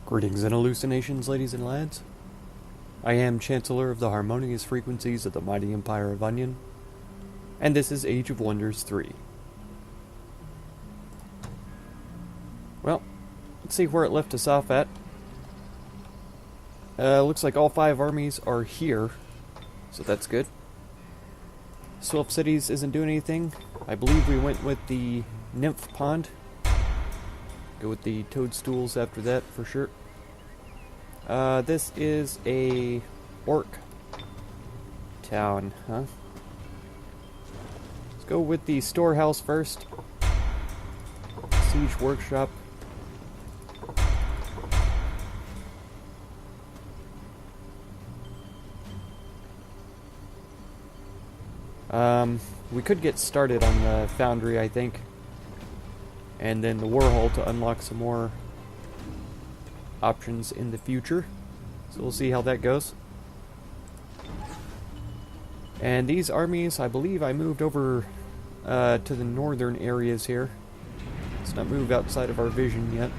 Greetings and hallucinations, ladies and lads. I am Chancellor of the harmonious frequencies of the mighty Empire of Onion, and this is Age of Wonders 3. Well, let's see where it left us off at. Looks like all 5 armies are here, so that's good. Swelf Cities isn't doing anything. I believe we went with the Nymph Pond. Go with the toadstools after that for sure. This is a orc town, huh? Let's go with the storehouse first. Siege workshop. We could get started on the foundry, I think. And then the Warhol to unlock some more options in the future. So we'll see how that goes. And these armies, I believe I moved over to the northern areas here. Let's not move outside of our vision yet.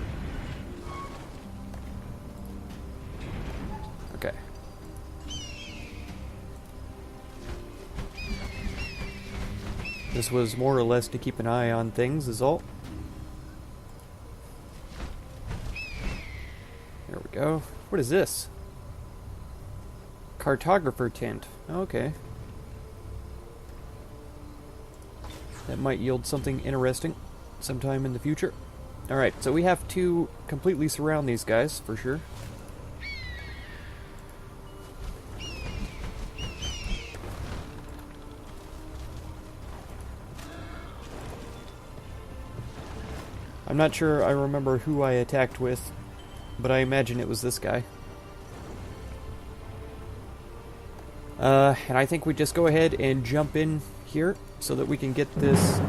Okay. This was more or less to keep an eye on things, is all. There we go. What is this? Cartographer tent. Okay. That might yield something interesting sometime in the future. Alright, so we have to completely surround these guys, for sure. I'm not sure I remember who I attacked with, but I imagine it was this guy. And I think we just go ahead and jump in here so that we can get this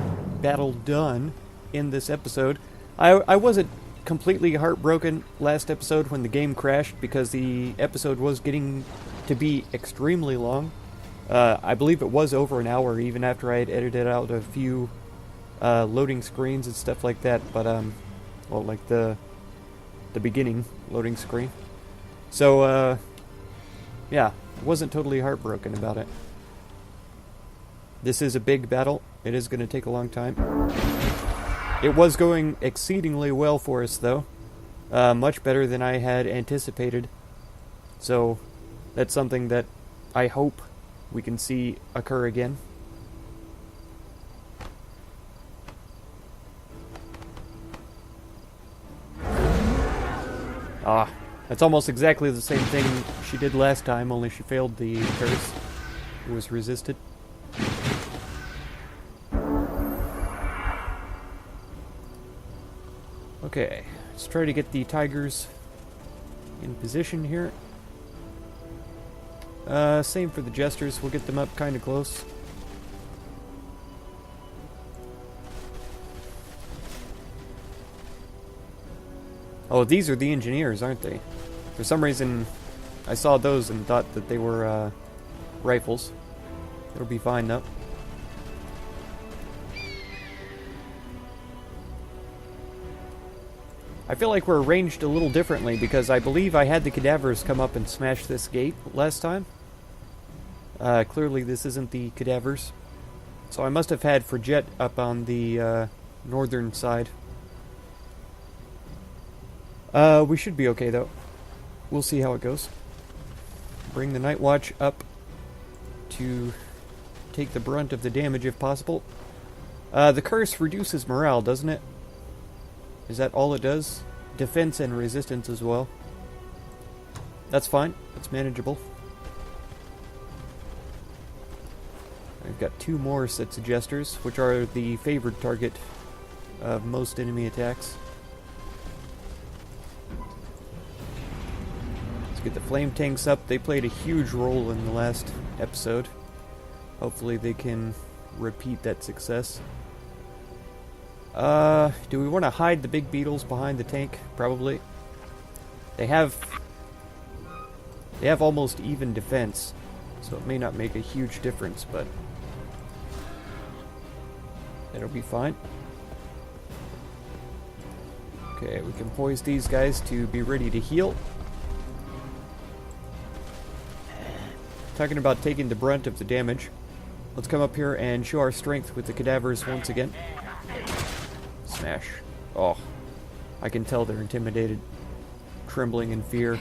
battle done in this episode. I wasn't completely heartbroken last episode when the game crashed because the episode was getting to be extremely long. I believe it was over an hour even after I had edited out a few loading screens and stuff like that, but well, like the beginning loading screen. So yeah, wasn't totally heartbroken about it. This is a big battle. It is going to take a long time. It was going exceedingly well for us though, much better than I had anticipated. So that's something that I hope we can see occur again. Ah, that's almost exactly the same thing she did last time, only she failed the curse. It was resisted. Okay, let's try to get the tigers in position here. Same for the jesters, we'll get them up kind of close. Oh, these are the engineers, aren't they? For some reason, I saw those and thought that they were rifles. It'll be fine, though. I feel like we're arranged a little differently because I believe I had the cadavers come up and smash this gate last time. Clearly this isn't the cadavers. So I must have had Frigette up on the northern side. We should be okay, though. We'll see how it goes. Bring the Night Watch up to take the brunt of the damage if possible. The curse reduces morale, doesn't it? Is that all it does? Defense and resistance as well. That's fine. It's manageable. I've got 2 more sets of jesters, which are the favored target of most enemy attacks. Let's get the flame tanks up. They played a huge role in the last episode. Hopefully they can repeat that success. Do we want to hide the big beetles behind the tank? Probably. They have almost even defense, so it may not make a huge difference, but it'll be fine. Okay, we can poise these guys to be ready to heal. Talking about taking the brunt of the damage. Let's come up here and show our strength with the cadavers once again. Smash. Oh, I can tell they're intimidated, trembling in fear.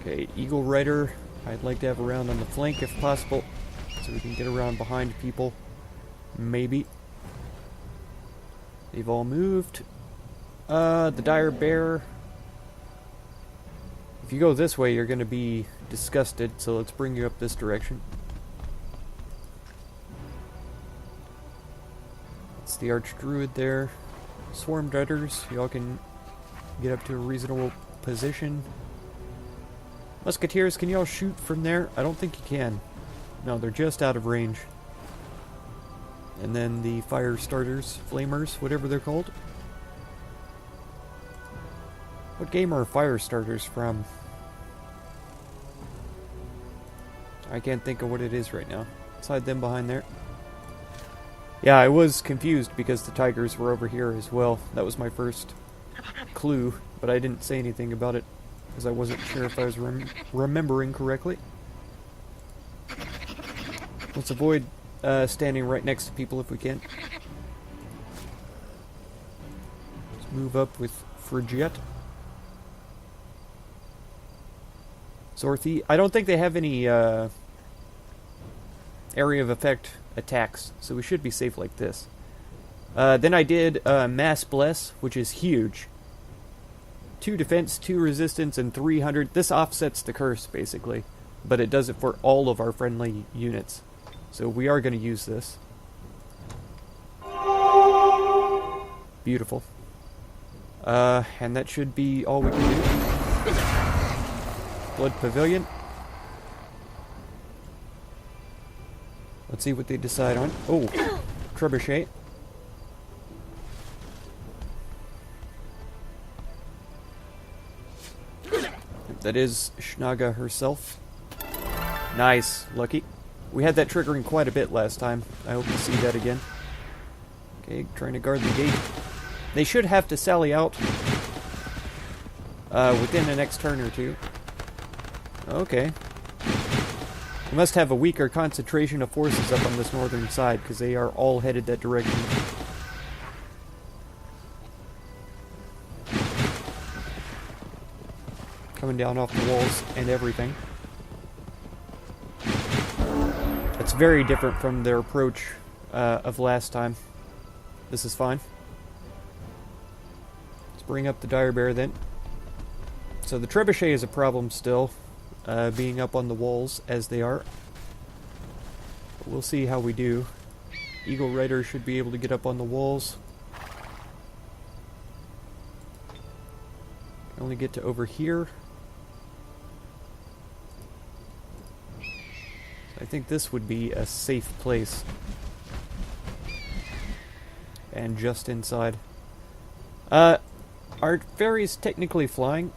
Okay, Eagle Rider, I'd like to have around on the flank if possible, so we can get around behind people. Maybe. They've all moved. The Dire Bear. If you go this way, you're going to be disgusted, so let's bring you up this direction. It's the Archdruid there. Swarm Dreaders, y'all can get up to a reasonable position. Musketeers, can y'all shoot from there? I don't think you can. No, they're just out of range. And then the fire starters, flamers, whatever they're called. What game are fire starters from? I can't think of what it is right now. Let's hide them behind there. Yeah, I was confused because the tigers were over here as well. That was my first clue, but I didn't say anything about it because I wasn't sure if I was remembering correctly. Let's avoid standing right next to people if we can. Let's move up with Frigette. Zorthi. I don't think they have any area of effect attacks, so we should be safe like this. Then I did Mass Bless, which is huge. 2 defense, 2 resistance, and 300. This offsets the curse, basically. But it does it for all of our friendly units. So we are going to use this. Beautiful. And that should be all we can do. Blood Pavilion. Let's see what they decide on. Oh, Trebuchet. That is Shnaga herself. Nice, lucky. We had that triggering quite a bit last time. I hope to see that again. Okay, trying to guard the gate. They should have to sally out within the next turn or two. Okay. We must have a weaker concentration of forces up on this northern side, because they are all headed that direction. Coming down off the walls and everything. It's very different from their approach of last time. This is fine. Let's bring up the Dire Bear then. So the Trebuchet is a problem still. Being up on the walls as they are. But we'll see how we do. Eagle Rider should be able to get up on the walls. Can only get to over here. I think this would be a safe place. And just inside. Are fairies technically flying?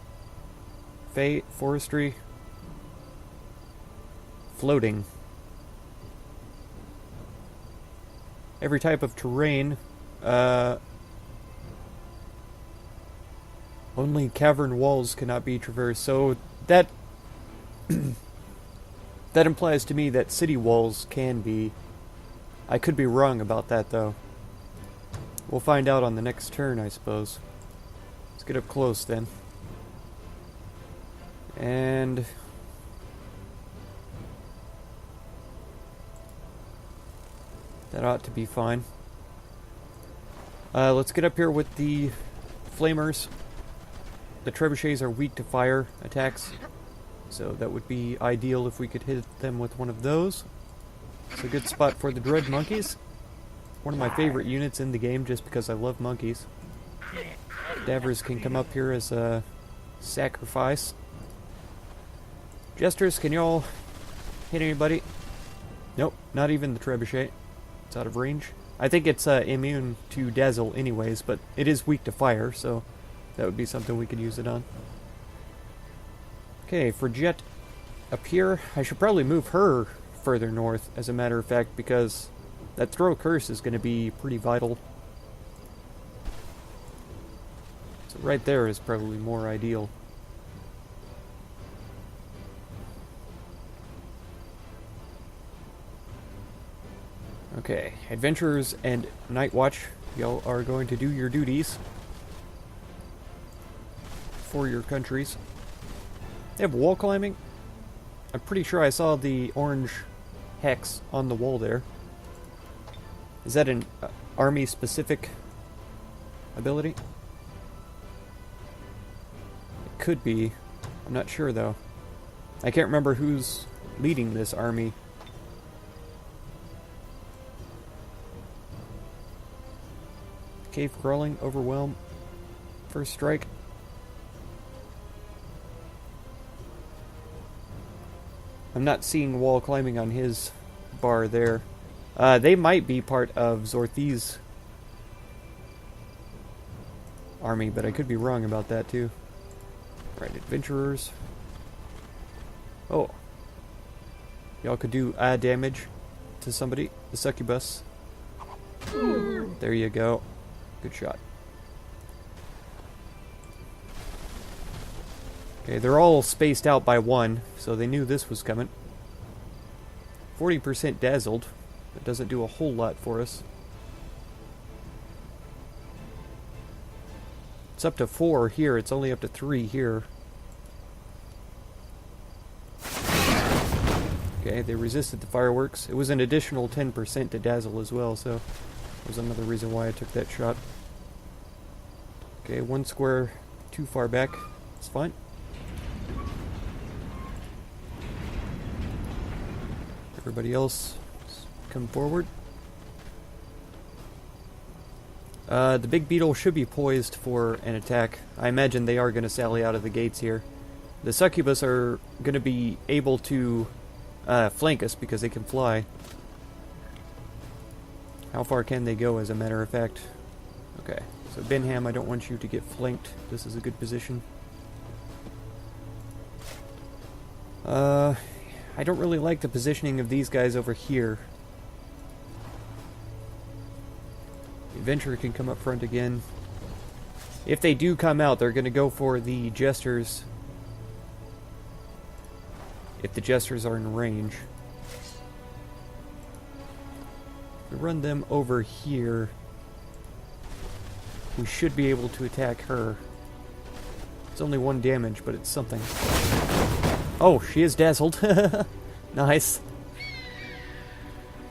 Fae, forestry. Floating. Every type of terrain. Only cavern walls cannot be traversed. So that that implies to me that city walls can be. I could be wrong about that though. We'll find out on the next turn, I suppose. Let's get up close then. And that ought to be fine. Let's get up here with the flamers. The trebuchets are weak to fire attacks, so that would be ideal if we could hit them with one of those. It's a good spot for the dread monkeys. One of my favorite units in the game just because I love monkeys. Cadavers can come up here as a sacrifice. Jesters, can y'all hit anybody? Nope, not even the trebuchet. It's out of range. I think it's immune to dazzle anyways, but it is weak to fire, so that would be something we could use it on. Okay, for Jet up here, I should probably move her further north, as a matter of fact, because that throw curse is going to be pretty vital. So right there is probably more ideal. Okay, adventurers and night watch, y'all are going to do your duties for your countries. They have wall climbing. I'm pretty sure I saw the orange hex on the wall there. Is that an army-specific ability? It could be. I'm not sure, though. I can't remember who's leading this army. Cave crawling, overwhelm, first strike. I'm not seeing wall climbing on his bar there. They might be part of Zorthi's army, but I could be wrong about that too. Right, adventurers. Oh. Y'all could do damage to somebody. The succubus. There you go. Good shot. Okay, they're all spaced out by one, so they knew this was coming. 40% dazzled. That doesn't do a whole lot for us. It's up to 4 here. It's only up to 3 here. Okay, they resisted the fireworks. It was an additional 10% to dazzle as well, so that was another reason why I took that shot. Okay, 1 square too far back. It's fine. Everybody else come forward. The big beetle should be poised for an attack. I imagine they are going to sally out of the gates here. The succubus are going to be able to flank us because they can fly. How far can they go, as a matter of fact? Okay, so Benham, I don't want you to get flanked. This is a good position. I don't really like the positioning of these guys over here. The adventurer can come up front again. If they do come out, they're going to go for the jesters. If the jesters are in range. We run them over here. We should be able to attack her. It's only 1 damage, but it's something. Oh, she is dazzled. Nice.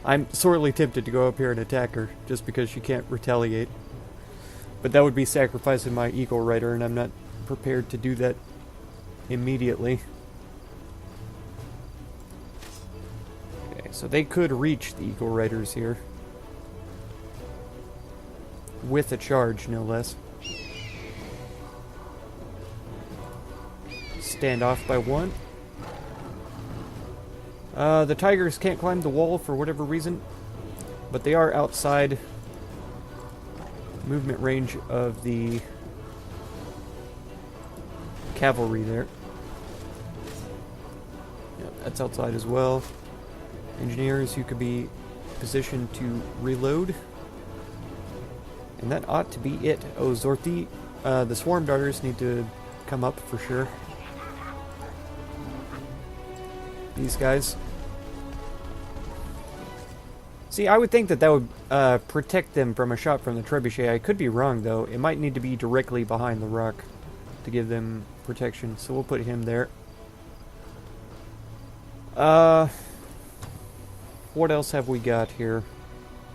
I'm sorely tempted to go up here and attack her, just because she can't retaliate. But that would be sacrificing my Eagle Rider, and I'm not prepared to do that immediately. Okay, so they could reach the Eagle Riders here. With a charge, no less. Stand off by 1. The tigers can't climb the wall for whatever reason, but they are outside movement range of the cavalry there. Yeah, that's outside as well. Engineers, you could be positioned to reload. And that ought to be it. Oh, Zorthi, the swarm darters need to come up for sure. These guys. See, I would think that that would protect them from a shot from the trebuchet. I could be wrong, though. It might need to be directly behind the rock to give them protection. So we'll put him there. What else have we got here?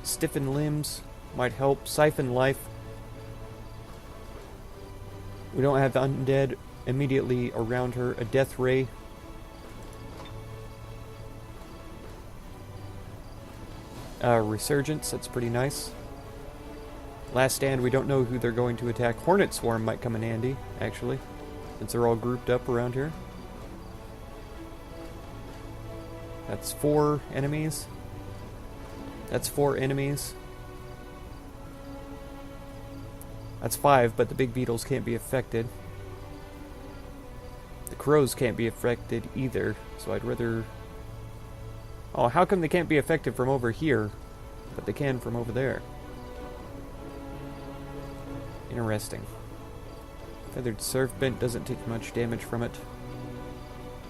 Stiffen limbs might help. Siphon life. We don't have undead immediately around her. A death ray. Resurgence, that's pretty nice. Last stand, we don't know who they're going to attack. Hornet Swarm might come in handy, actually, since they're all grouped up around here. That's 4 enemies. That's 4 enemies. That's 5, but the big beetles can't be affected. The crows can't be affected either, so I'd rather... Oh, how come they can't be affected from over here, but they can from over there? Interesting. Feathered Serpent doesn't take much damage from it.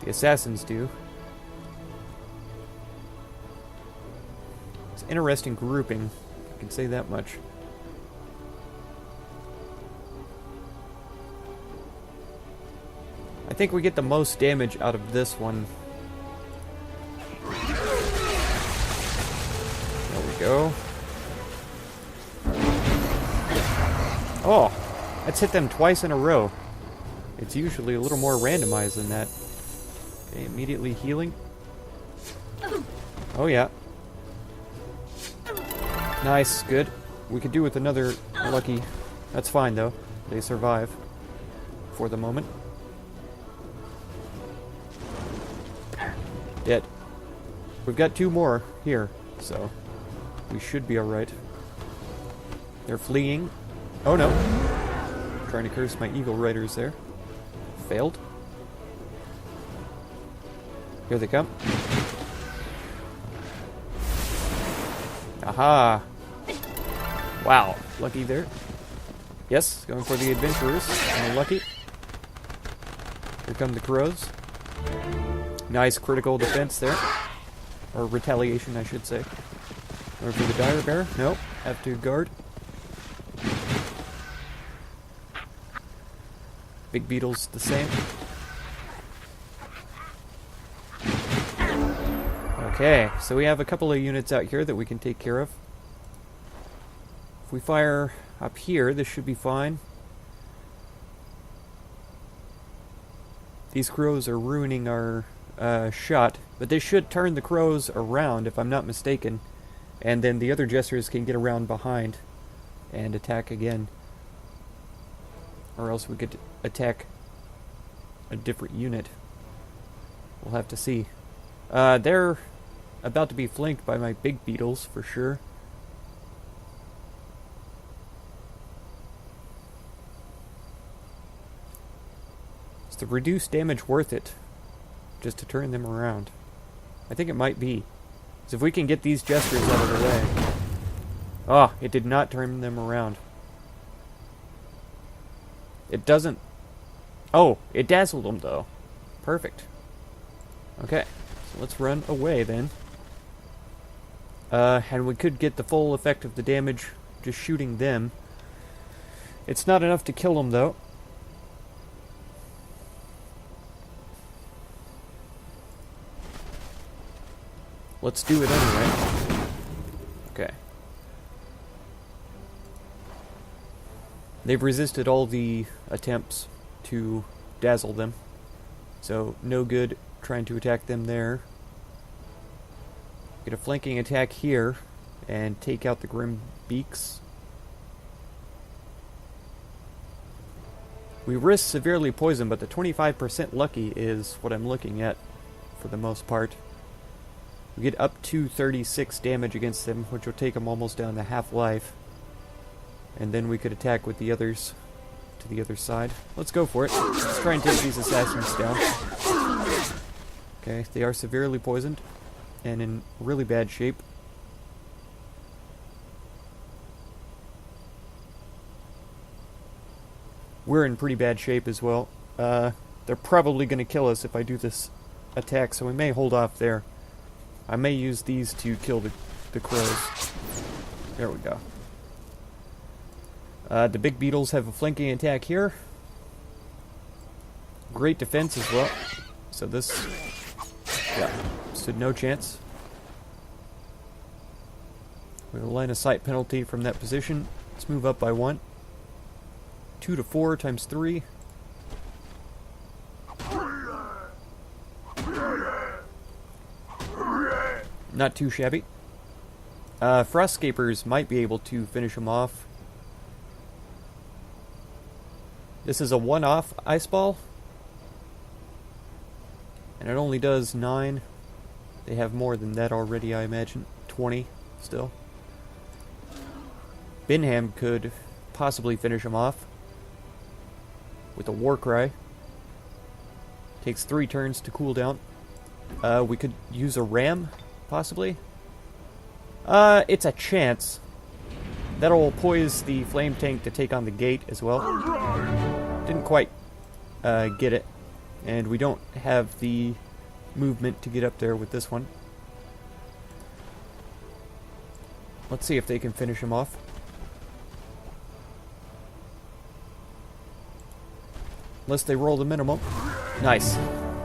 The assassins do. It's an interesting grouping, I can say that much. I think we get the most damage out of this one. There we go. Oh, let's hit them twice in a row. It's usually a little more randomized than that. Okay, immediately healing. Oh yeah. Nice, good. We could do with another lucky. That's fine though. They survive for the moment. Dead. We've got 2 more here, so we should be alright. They're fleeing. Oh no. Trying to curse my eagle riders there. Failed. Here they come. Aha! Wow, lucky there. Yes, going for the adventurers. Unlucky. Here come the crows. Nice critical defense there. Or retaliation, I should say. Going for the dire bear. Nope, have to guard. Big beetles the same. Okay, so we have a couple of units out here that we can take care of. If we fire up here, this should be fine. These crows are ruining our shot, but they should turn the crows around, if I'm not mistaken, and then the other jesters can get around behind and attack again. Or else we could attack a different unit. We'll have to see. They're about to be flanked by my big beetles, for sure. Is the reduced damage worth it? Just to turn them around? I think it might be. Because if we can get these jesters out of the way... Oh, it did not turn them around. It doesn't... Oh, it dazzled them, though. Perfect. Okay, so let's run away, then. And we could get the full effect of the damage just shooting them. It's not enough to kill them, though. Let's do it anyway. Okay. They've resisted all the attempts to dazzle them. So, no good trying to attack them there. Get a flanking attack here and take out the Grim Beaks. We risk severely poisoned, but the 25% lucky is what I'm looking at for the most part. We get up to 36 damage against them, which will take them almost down to half-life. And then we could attack with the others to the other side. Let's go for it. Let's try and take these assassins down. Okay, they are severely poisoned and in really bad shape. We're in pretty bad shape as well. They're probably going to kill us if I do this attack, so we may hold off there. I may use these to kill the crows. There we go. The big beetles have a flanking attack here. Great defense as well. So this... yeah, stood no chance. We have a line of sight penalty from that position. Let's move up by 1. 2 to 4 times 3. Not too shabby. Frostscapers might be able to finish him off. This is a one-off ice ball. And it only does 9. They have more than that already, I imagine. 20 still. Binham could possibly finish him off with a war cry. Takes 3 turns to cool down. We could use a ram, possibly. It's a chance. That'll poise the flame tank to take on the gate as well. Didn't quite get it. And we don't have the movement to get up there with this one. Let's see if they can finish him off. Unless they roll the minimum. Nice.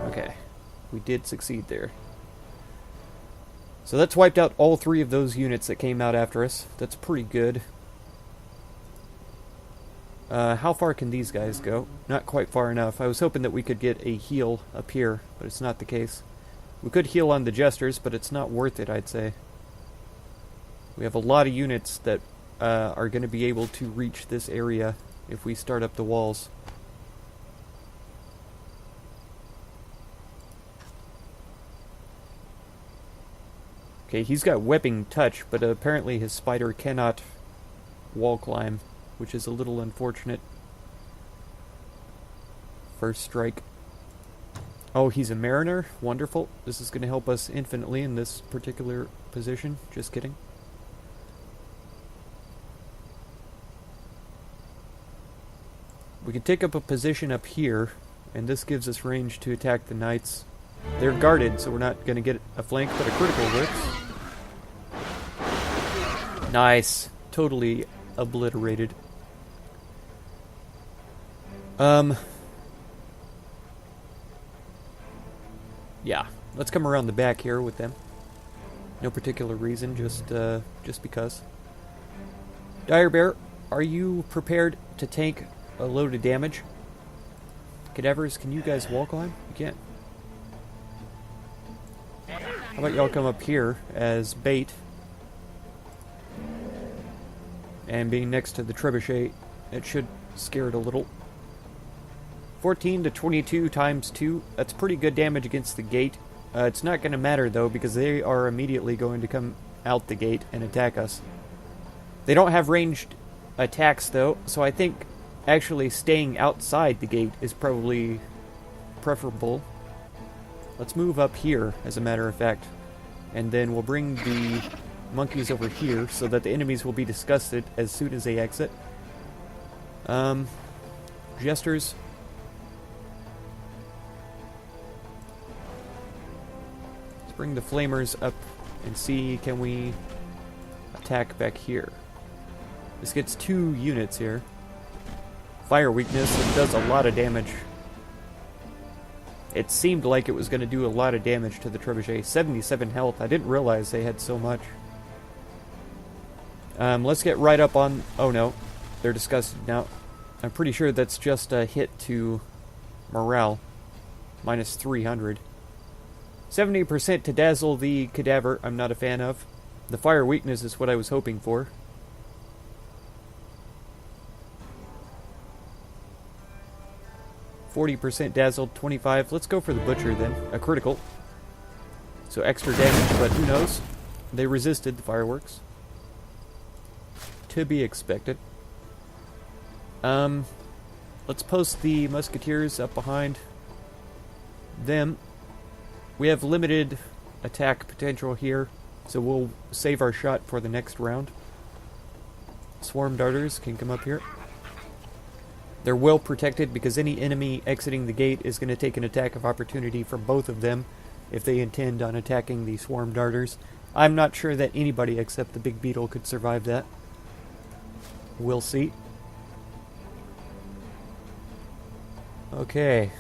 Okay. We did succeed there. So that's wiped out all 3 of those units that came out after us. That's pretty good. How far can these guys go? Not quite far enough. I was hoping that we could get a heal up here, but it's not the case. We could heal on the Jesters, but it's not worth it, I'd say. We have a lot of units that are going to be able to reach this area if we start up the walls. Okay, he's got whipping touch, but apparently his spider cannot wall climb, which is a little unfortunate. First strike. Oh, he's a mariner? Wonderful. This is going to help us infinitely in this particular position. Just kidding. We can take up a position up here, and this gives us range to attack the knights. They're guarded, so we're not going to get a flank, but a critical works. Nice. Totally obliterated. Yeah. Let's come around the back here with them. No particular reason, just because. Dire Bear, are you prepared to tank a load of damage? Cadavers, can you guys wall climb? You can't. How about y'all come up here as bait? And being next to the trebuchet, it should scare it a little. 14 to 22 times 2. That's pretty good damage against the gate. It's not going to matter, though, because they are immediately going to come out the gate and attack us. They don't have ranged attacks, though, so I think actually staying outside the gate is probably preferable. Let's move up here, as a matter of fact. And then we'll bring the monkeys over here so that the enemies will be disgusted as soon as they exit. Jesters. Let's bring the flamers up and see, can we attack back here? This gets 2 units here. Fire weakness, and does a lot of damage. It seemed like it was going to do a lot of damage to the trebuchet. 77 health. I didn't realize they had so much. Let's get right up on... Oh no, they're disgusted now. I'm pretty sure that's just a hit to morale. Minus 300. 70% to dazzle the cadaver, I'm not a fan of. The fire weakness is what I was hoping for. %, dazzled, 25. Let's go for the butcher then. A critical. So extra damage, but who knows? They resisted the fireworks. To be expected. Let's post the musketeers up behind them. We have limited attack potential here, so we'll save our shot for the next round. Swarm darters can come up here. They're well protected because any enemy exiting the gate is going to take an attack of opportunity from both of them if they intend on attacking the swarm darters. I'm not sure that anybody except the big beetle could survive that. We'll see. Okay.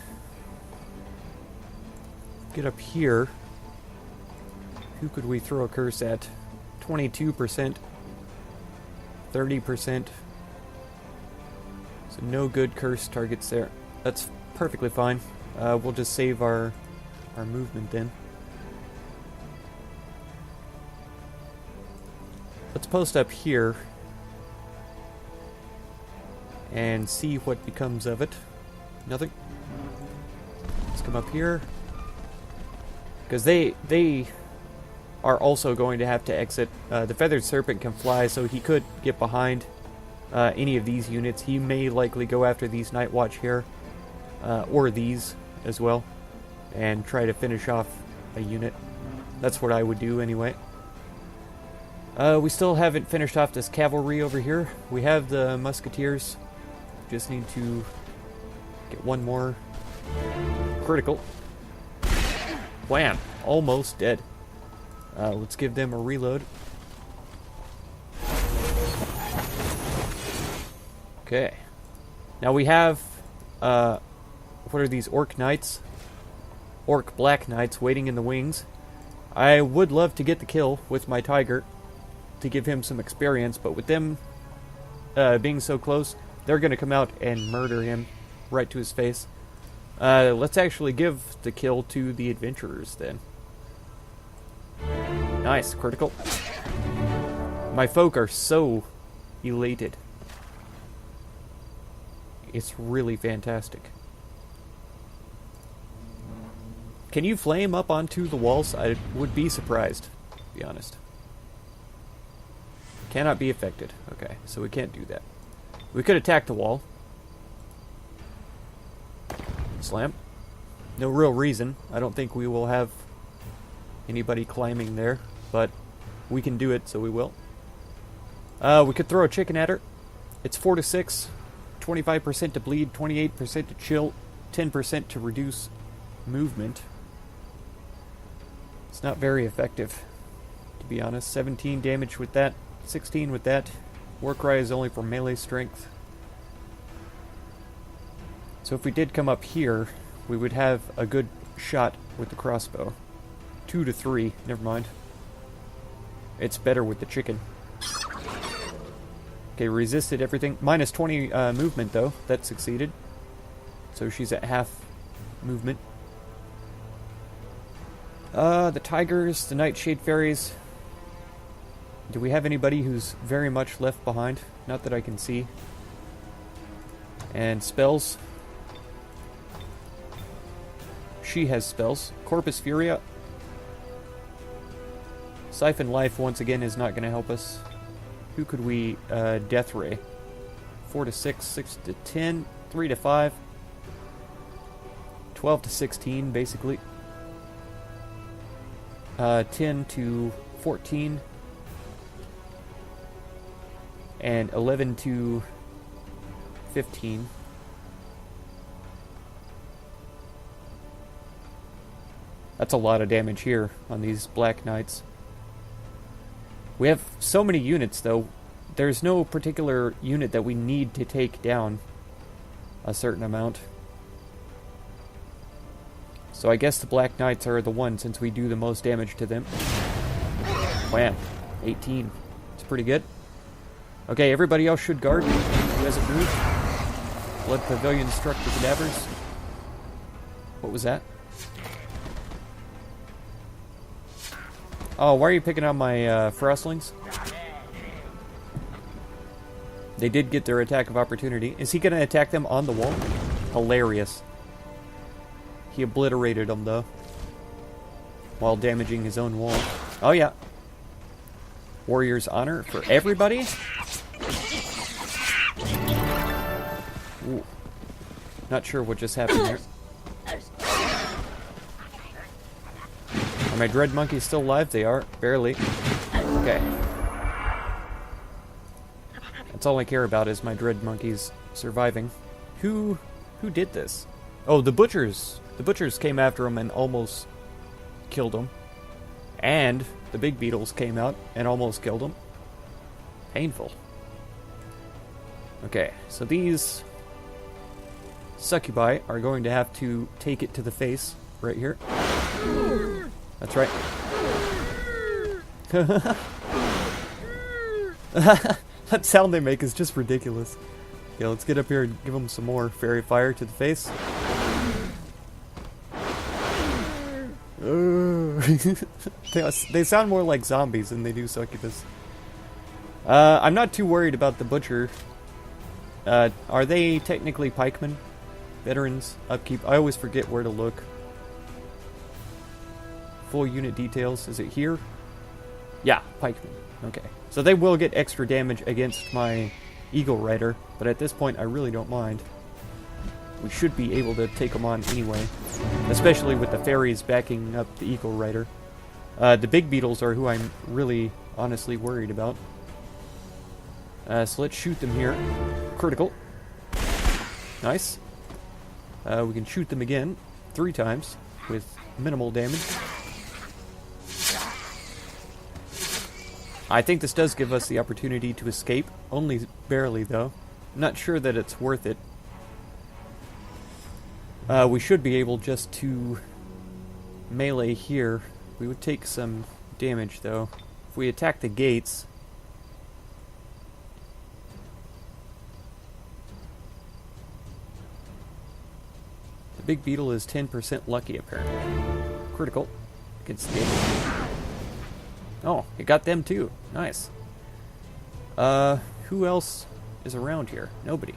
Get up here. Who could we throw a curse at? 22%. 30%. So no good curse targets there. That's perfectly fine. We'll just save our movement then. Let's post up here and see what becomes of it. Nothing. Let's come up here. Because they are also going to have to exit. The Feathered Serpent can fly, so he could get behind any of these units. He may likely go after these Night Watch here, or these as well, and try to finish off a unit. That's what I would do anyway. We still haven't finished off this cavalry over here. We have the musketeers. Just need to Get one more. Critical. Wham! Almost dead. Let's give them a reload. Okay. Now we have, what are these, Orc Knights? Orc Black Knights waiting in the wings. I would love to get the kill with my Tiger to give him some experience, but with them being so close, they're going to come out and murder him right to his face. Let's actually give the kill to the adventurers then. Nice, critical. My folk are so elated. It's really fantastic. Can you flame up onto the walls? I would be surprised, to be honest. Cannot be affected. Okay, so we can't do that. We could attack the wall. Slam. No real reason. I don't think we will have anybody climbing there, but we can do it, so we will. We could throw a chicken at her. It's 4 to 6, 25% to bleed, 28% to chill, 10% to reduce movement. It's not very effective, to be honest. 17 damage with that, 16 with that. Warcry is only for melee strength. So if we did come up here, we would have a good shot with the crossbow. 2 to 3, never mind. It's better with the chicken. Okay, resisted everything. Minus 20 movement, though. That succeeded. So she's at half movement. The tigers, the nightshade fairies. Do we have anybody who's very much left behind? Not that I can see. And spells. She has spells. Corpus Furia. Siphon Life, once again, is not going to help us. Who could we... Death Ray. 4 to 6, 6 to 10, 3 to 5. 12 to 16, basically. 10 to 14. And 11 to 15. That's a lot of damage here on these Black Knights. We have so many units, though. There's no particular unit that we need to take down a certain amount. So I guess the Black Knights are the one, since we do the most damage to them. Wham! 18. It's pretty good. Okay, everybody else should guard. Who hasn't moved? Blood Pavilion struck the cadavers. What was that? Oh, why are you picking on my frostlings? They did get their attack of opportunity. Is he going to attack them on the wall? Hilarious. He obliterated them, though, while damaging his own wall. Oh, yeah. Warrior's Honor for everybody? Ooh. Not sure what just happened there. Are my dread monkeys still alive? They are. Barely. Okay. That's all I care about is my dread monkeys surviving. Who did this? Oh, the butchers. The butchers came after him and almost killed him. And the big beetles came out and almost killed him. Painful. Okay, so these succubi are going to have to take it to the face right here. That's right. That sound they make is just ridiculous. Yeah, let's get up here and give them some more fairy fire to the face. They sound more like zombies than they do succubus. I'm not too worried about the butcher. Are they technically pikemen? Veterans, upkeep. I always forget where to look. Full unit details. Is it here? Yeah, pikemen. Okay. So they will get extra damage against my Eagle Rider, but at this point I really don't mind. We should be able to take them on anyway, especially with the fairies backing up the Eagle Rider. The big beetles are who I'm really honestly worried about. So let's shoot them here. Critical. Nice. We can shoot them again 3 times with minimal damage. I think this does give us the opportunity to escape, only barely though. I'm not sure that it's worth it. We should be able just to melee here. We would take some damage though. If we attack the gates... The big beetle is 10% lucky apparently. Critical against the gate. Oh, it got them too. Nice. Who else is around here? Nobody.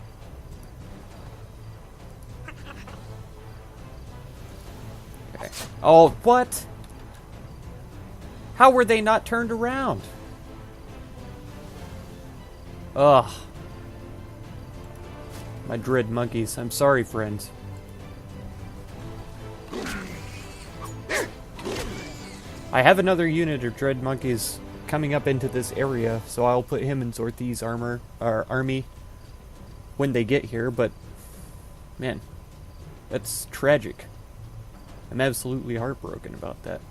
Okay. Oh, what? How were they not turned around? Ugh. My dread monkeys. I'm sorry, friends. I have another unit of dread monkeys coming up into this area, so I'll put him in Zorthi's army when they get here, but man, that's tragic. I'm absolutely heartbroken about that.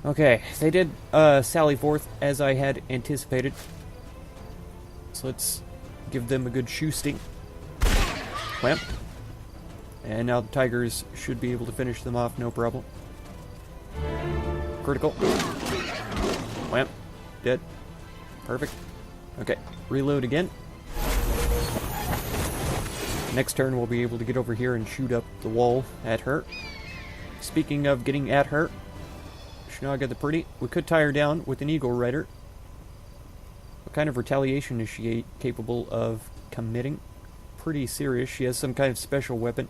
Okay, they did sally forth as I had anticipated. So let's give them a good shoosting. Wham. And now the tigers should be able to finish them off, no problem. Critical. Wham. Dead. Perfect. Okay, reload again. Next turn we'll be able to get over here and shoot up the wall at her. Speaking of getting at her, Shnaga the Pretty, we could tie her down with an Eagle Rider. What kind of retaliation is she capable of committing? Pretty serious. She has some kind of special weapon.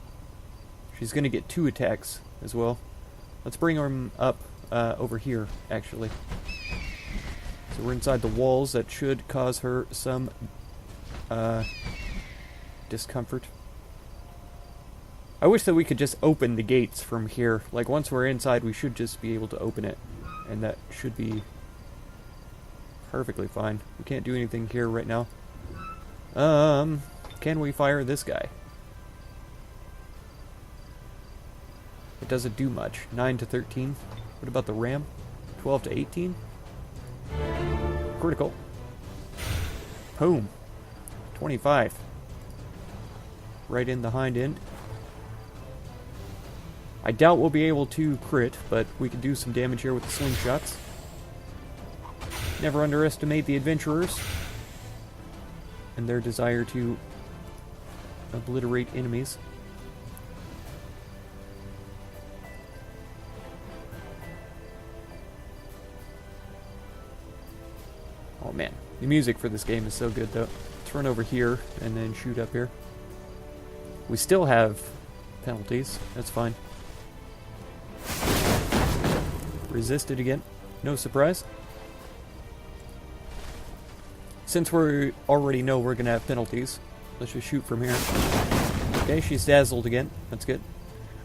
She's going to get 2 attacks as well. Let's bring her up over here, actually. So we're inside the walls. That should cause her some discomfort. I wish that we could just open the gates from here. Like, once we're inside, we should just be able to open it. And that should be perfectly fine. We can't do anything here right now. Can we fire this guy? It doesn't do much. 9 to 13. What about the ram? 12 to 18? Critical. Boom. 25. Right in the hind end. I doubt we'll be able to crit, but we can do some damage here with the slingshots. Never underestimate the adventurers and their desire to obliterate enemies. Oh man, the music for this game is so good though. Let's run over here and then shoot up here. We still have penalties, that's fine. Resisted again, no surprise. Since we already know we're going to have penalties, let's just shoot from here. Okay, she's dazzled again, that's good.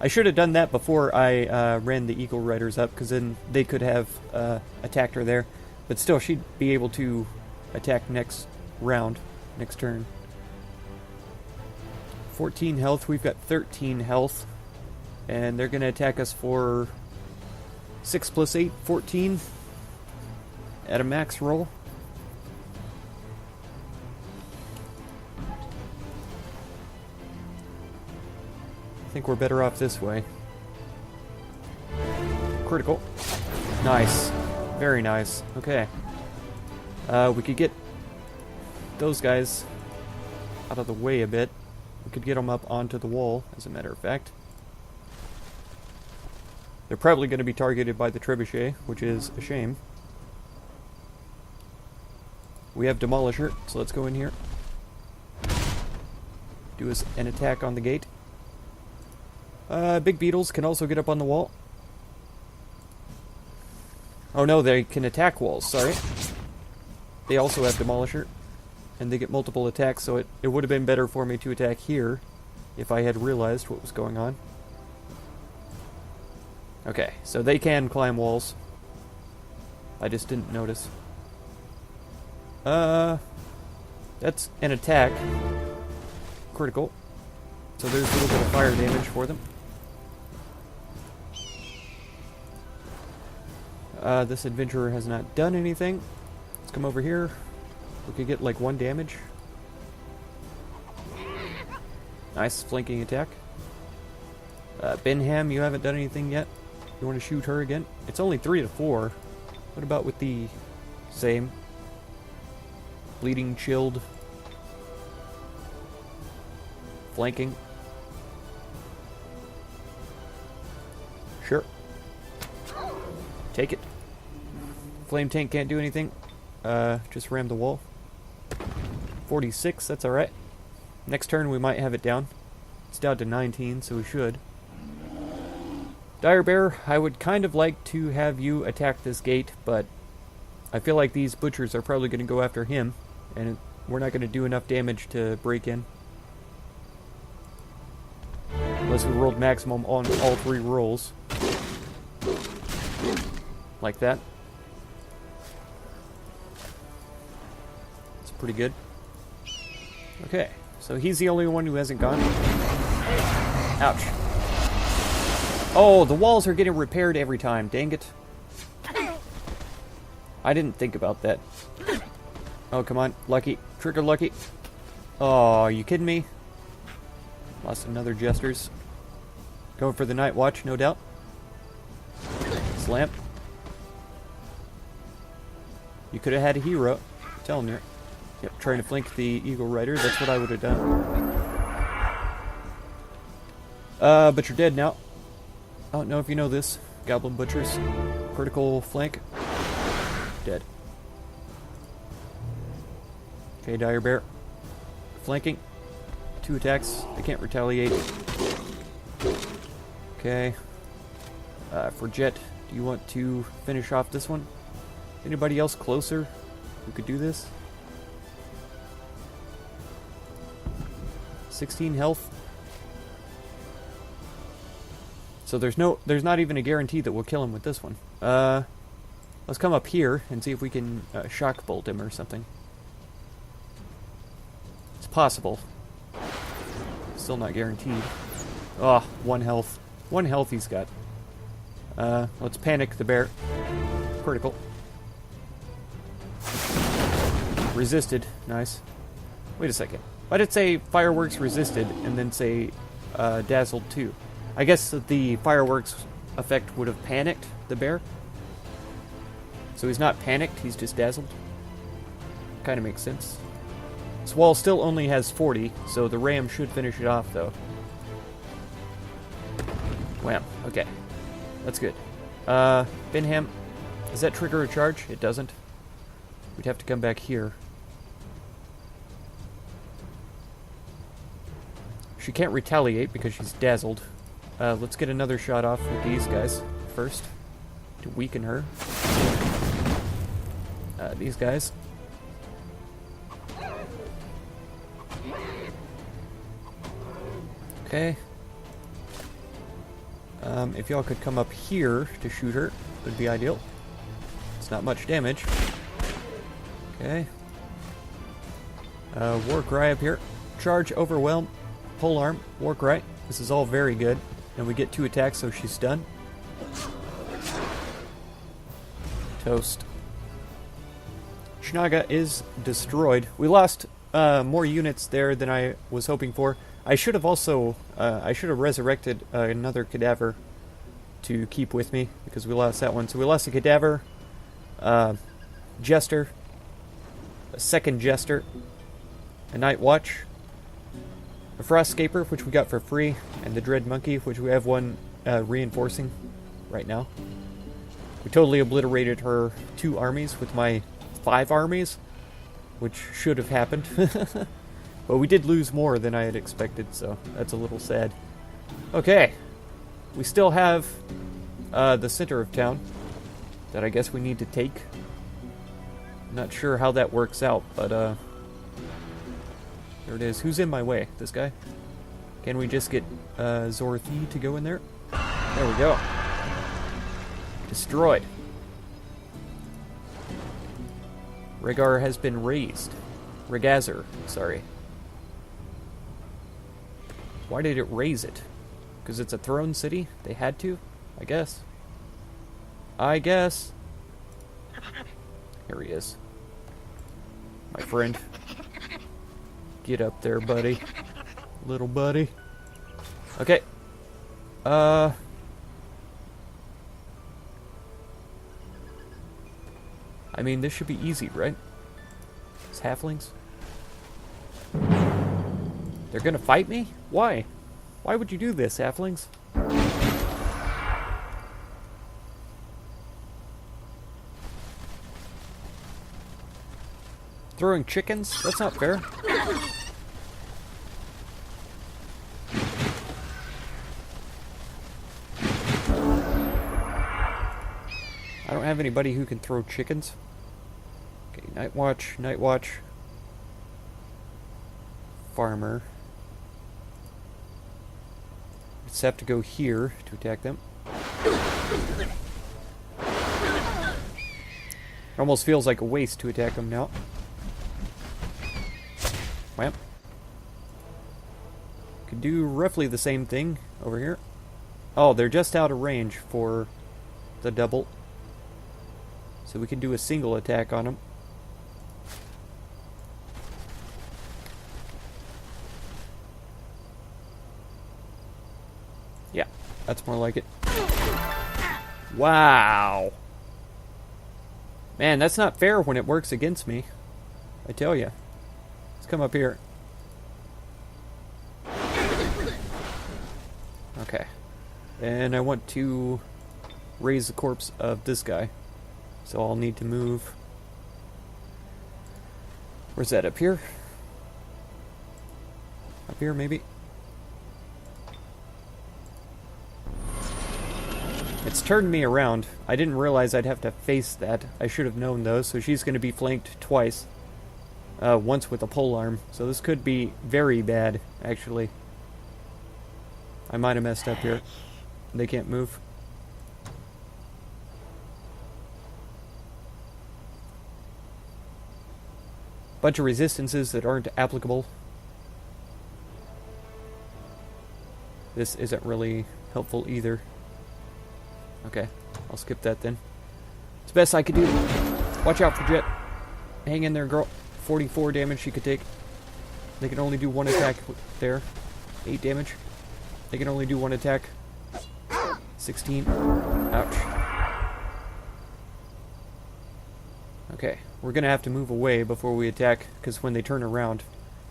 I should have done that before I ran the Eagle Riders up, because then they could have attacked her there. But still, she'd be able to attack next round, next turn. 14 health, we've got 13 health. And they're going to attack us for 6 plus 8, 14 at a max roll. I think we're better off this way. Critical. Nice. Very nice. Okay. We could get those guys out of the way a bit. We could get them up onto the wall, as a matter of fact. They're probably going to be targeted by the trebuchet, which is a shame. We have Demolisher, so let's go in here. Do us an attack on the gate. Big beetles can also get up on the wall. Oh no, they can attack walls, sorry. They also have Demolisher. And they get multiple attacks, so it would have been better for me to attack here if I had realized what was going on. Okay, so they can climb walls. I just didn't notice. That's an attack. Critical. So there's a little bit of fire damage for them. This adventurer has not done anything. Let's come over here. We could get like 1 damage. Nice flanking attack. Benham, you haven't done anything yet. You want to shoot her again? It's only 3 to 4. What about with the same? Bleeding, chilled. Flanking. Sure. Take it. Flame tank can't do anything. Just ram the wall. 46, that's alright. Next turn we might have it down. It's down to 19, so we should. Dire Bear, I would kind of like to have you attack this gate, but I feel like these butchers are probably going to go after him, and we're not going to do enough damage to break in. Unless we rolled maximum on all 3 rolls. Like that. It's pretty good. Okay, so he's the only one who hasn't gone. Ouch. Oh, the walls are getting repaired every time. Dang it. I didn't think about that. Oh, come on. Lucky. Trigger lucky. Oh, are you kidding me? Lost another Jesters. Going for the Night Watch, no doubt. Slam. You could have had a hero. I'm telling you. Yep, trying to flank the Eagle Rider. That's what I would have done. But you're dead now. I don't know if you know this. Goblin Butchers. Critical flank. Dead. Okay, Dire Bear. Flanking. 2 attacks. They can't retaliate. Okay. For Jet, do you want to finish off this one? Anybody else closer who could do this? 16 health. So there's not even a guarantee that we'll kill him with this one. Let's come up here and see if we can shock bolt him or something. It's possible. Still not guaranteed. Oh, 1 health. 1 health he's got. Let's panic the bear. Critical. Resisted. Nice. Wait a second. Why did it say fireworks resisted and then say dazzled too? I guess that the fireworks effect would have panicked the bear. So he's not panicked, he's just dazzled. Kind of makes sense. This wall still only has 40, so the ram should finish it off though. Wham. Okay. That's good. Benham, does that trigger a charge? It doesn't. We'd have to come back here. She can't retaliate because she's dazzled. Let's get another shot off with these guys first to weaken her. These guys. Okay. If y'all could come up here to shoot her, would be ideal. It's not much damage. Okay. War Cry up here. Charge, Overwhelm, Polearm, War Cry. This is all very good. And we get 2 attacks, so she's done. Toast. Shnaga is destroyed. We lost more units there than I was hoping for. I should have also, I should have resurrected another cadaver to keep with me, because we lost that one. So we lost a cadaver, Jester, a second Jester, a Night Watch, a Frostscaper, which we got for free, and the Dread Monkey, which we have one reinforcing right now. We totally obliterated her 2 armies with my 5 armies, which should have happened. But we did lose more than I had expected, so that's a little sad. Okay. We still have the center of town that I guess we need to take. Not sure how that works out, but there it is. Who's in my way? This guy? Can we just get Zorthi to go in there? There we go. Destroyed. Rhaegar has been raised. Rhaegazer, sorry. Why did it raise it? Because it's a throne city? They had to? I guess. I guess. Here he is. My friend. Get up there, buddy. Little buddy. Okay. I mean, this should be easy, right? It's halflings. They're gonna fight me? Why? Why would you do this, halflings? Throwing chickens? That's not fair. I don't have anybody who can throw chickens. Okay, night watch, night watch. Farmer. Just have to go here to attack them. It almost feels like a waste to attack them now. Wham. Could do roughly the same thing over here. Oh, they're just out of range for the double. So we can do a single attack on them. Yeah, that's more like it. Wow. Man, that's not fair when it works against me. I tell you. Let's come up here. Okay. And I want to raise the corpse of this guy. So I'll need to move. Where's that? Up here? Up here, maybe? It's turned me around. I didn't realize I'd have to face that. I should have known though, so she's going to be flanked twice. Once with a polearm. So this could be very bad, actually. I might have messed up here. They can't move. Bunch of resistances that aren't applicable. This isn't really helpful either. Okay, I'll skip that then. It's the best I could do. Watch out for Jet. Hang in there, girl. 44 damage she could take. They can only do one attack there. 8 damage. They can only do one attack. 16. Ouch. Okay, we're gonna have to move away before we attack, because when they turn around,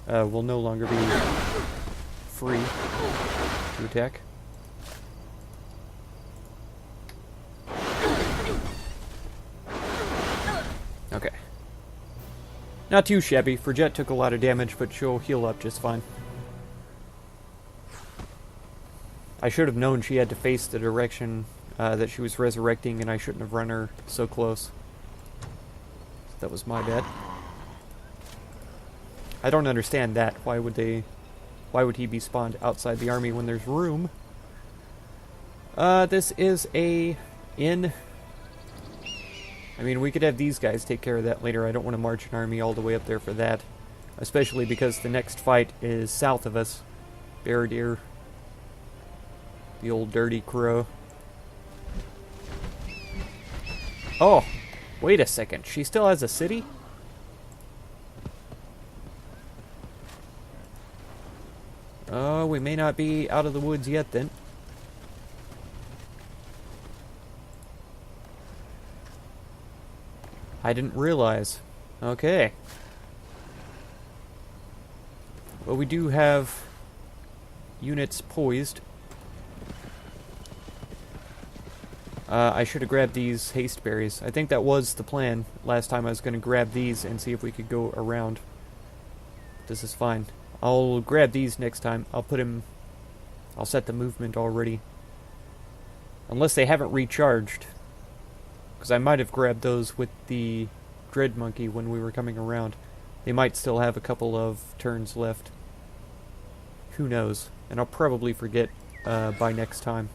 we'll no longer be free to attack. Okay. Not too shabby. Jet took a lot of damage, but she'll heal up just fine. I should have known she had to face the direction that she was resurrecting, and I shouldn't have run her so close. That was my bad. I don't understand that. Why would he be spawned outside the army when there's room? This is a inn. I mean, we could have these guys take care of that later. I don't want to march an army all the way up there for that. Especially because the next fight is south of us. Baradir. The old dirty crow. Oh! Wait a second. She still has a city? Oh, we may not be out of the woods yet then. I didn't realize. Okay. Well, we do have units poised. I should have grabbed these haste berries. I think that was the plan. Last time I was going to grab these and see if we could go around. This is fine. I'll grab these next time. I'll set the movement already. Unless they haven't recharged. Because I might have grabbed those with the Dread Monkey when we were coming around. They might still have a couple of turns left. Who knows? And I'll probably forget by next time.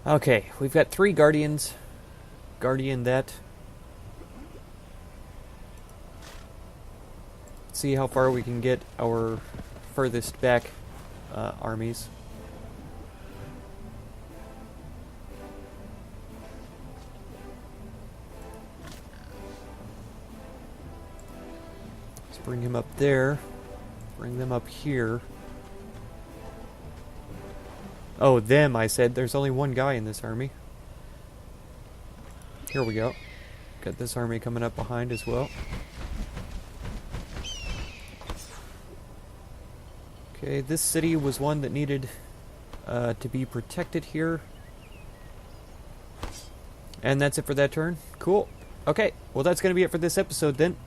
Okay, we've got 3 Guardians. Guardian that. Let's see how far we can get our furthest back armies. Let's bring him up there. Bring them up here. Oh, them, I said. There's only one guy in this army. Here we go. Got this army coming up behind as well. Okay, this city was one that needed to be protected here. And that's it for that turn. Cool. Okay, well that's going to be it for this episode then.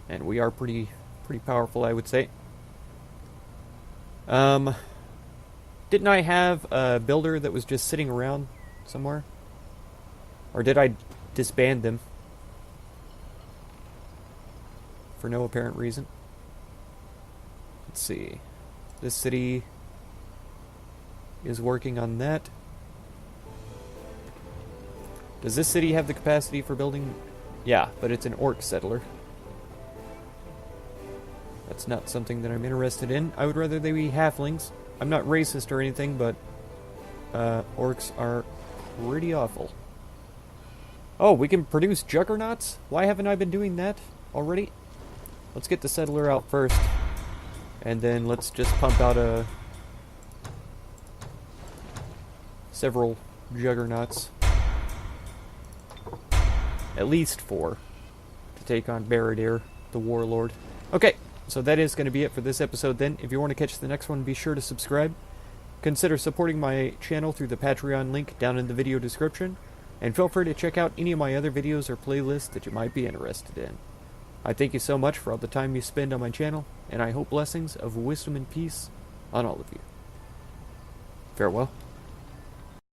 And we are pretty powerful, I would say. Didn't I have a builder that was just sitting around somewhere? Or did I disband them? For no apparent reason. Let's see. This city is working on that. Does this city have the capacity for building? Yeah, but it's an orc settler. That's not something that I'm interested in. I would rather they be halflings. I'm not racist or anything, but orcs are pretty awful. Oh, we can produce juggernauts? Why haven't I been doing that already? Let's get the settler out first. And then let's just pump out several juggernauts. At least 4. To take on Baradir, the warlord. Okay, so that is going to be it for this episode then. If you want to catch the next one, be sure to subscribe. Consider supporting my channel through the Patreon link down in the video description. And feel free to check out any of my other videos or playlists that you might be interested in. I thank you so much for all the time you spend on my channel, and I hope blessings of wisdom and peace on all of you. Farewell.